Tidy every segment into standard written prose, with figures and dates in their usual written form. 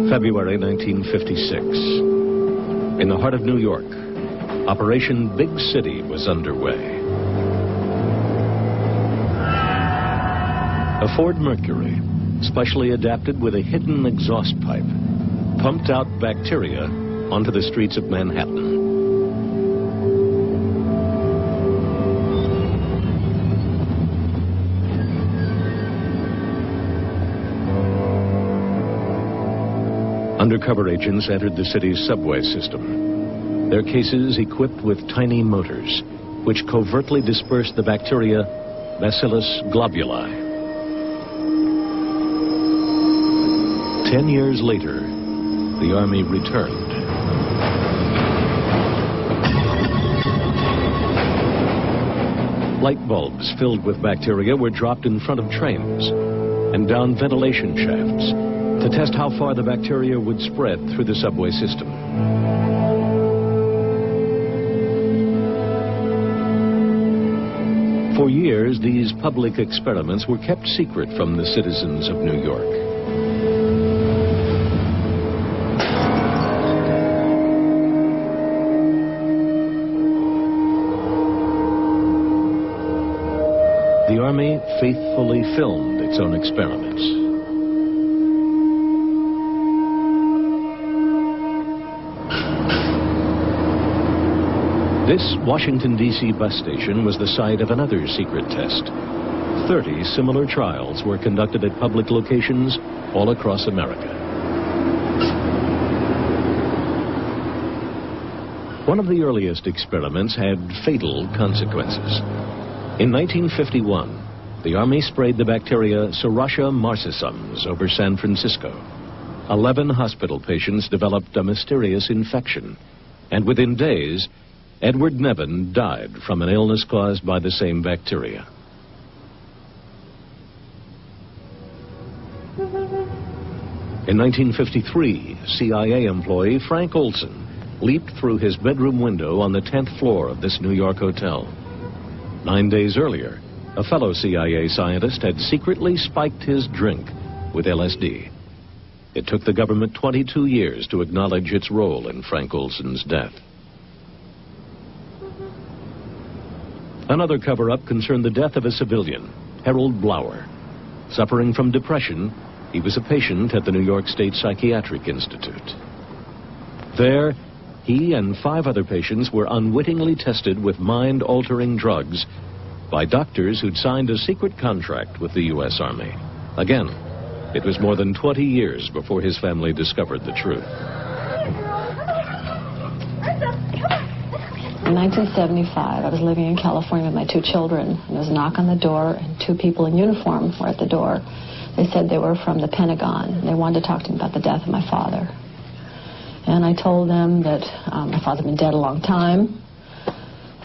February 1956. In the heart of New York, Operation Big City was underway. A Ford Mercury, specially adapted with a hidden exhaust pipe, pumped out bacteria onto the streets of Manhattan. Undercover agents entered the city's subway system, their cases equipped with tiny motors, which covertly dispersed the bacteria Bacillus globuli. 10 years later, the Army returned. Light bulbs filled with bacteria were dropped in front of trains and down ventilation shafts to test how far the bacteria would spread through the subway system. For years, these public experiments were kept secret from the citizens of New York. The Army faithfully filmed its own experiments. This Washington, D.C. bus station was the site of another secret test. 30 similar trials were conducted at public locations all across America. One of the earliest experiments had fatal consequences. In 1951, the Army sprayed the bacteria Serratia marcescens over San Francisco. 11 hospital patients developed a mysterious infection, and within days, Edward Nevin died from an illness caused by the same bacteria. In 1953, CIA employee Frank Olson leaped through his bedroom window on the 10th floor of this New York hotel. 9 days earlier, a fellow CIA scientist had secretly spiked his drink with LSD. It took the government 22 years to acknowledge its role in Frank Olson's death. Another cover-up concerned the death of a civilian, Harold Blower. Suffering from depression, he was a patient at the New York State Psychiatric Institute. There, he and 5 other patients were unwittingly tested with mind-altering drugs by doctors who'd signed a secret contract with the U.S. Army. Again, it was more than 20 years before his family discovered the truth. In 1975, I was living in California with my 2 children. There was a knock on the door, and 2 people in uniform were at the door. They said they were from the Pentagon. They wanted to talk to me about the death of my father. And I told them that my father had been dead a long time.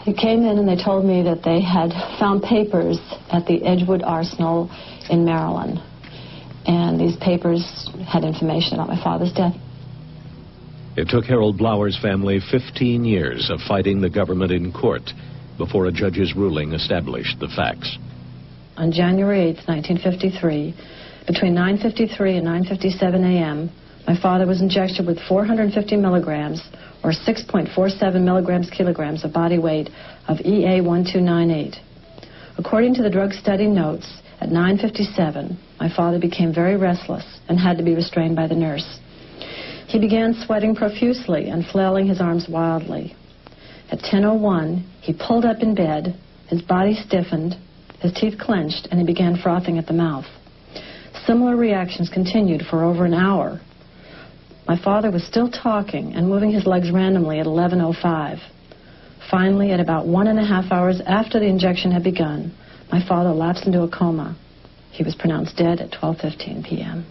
They came in and they told me that they had found papers at the Edgewood Arsenal in Maryland. And these papers had information about my father's death. It took Harold Blower's family 15 years of fighting the government in court before a judge's ruling established the facts. On January 8, 1953, between 9:53 and 9:57 a.m., my father was injected with 450 milligrams, or 6.47 milligrams kilograms of body weight of EA1298. According to the drug study notes, at 9:57, my father became very restless and had to be restrained by the nurse. He began sweating profusely and flailing his arms wildly. At 10:01, he pulled up in bed, his body stiffened, his teeth clenched, and he began frothing at the mouth. Similar reactions continued for over an hour. My father was still talking and moving his legs randomly at 11:05. Finally, at about 1.5 hours after the injection had begun, my father lapsed into a coma. He was pronounced dead at 12:15 p.m.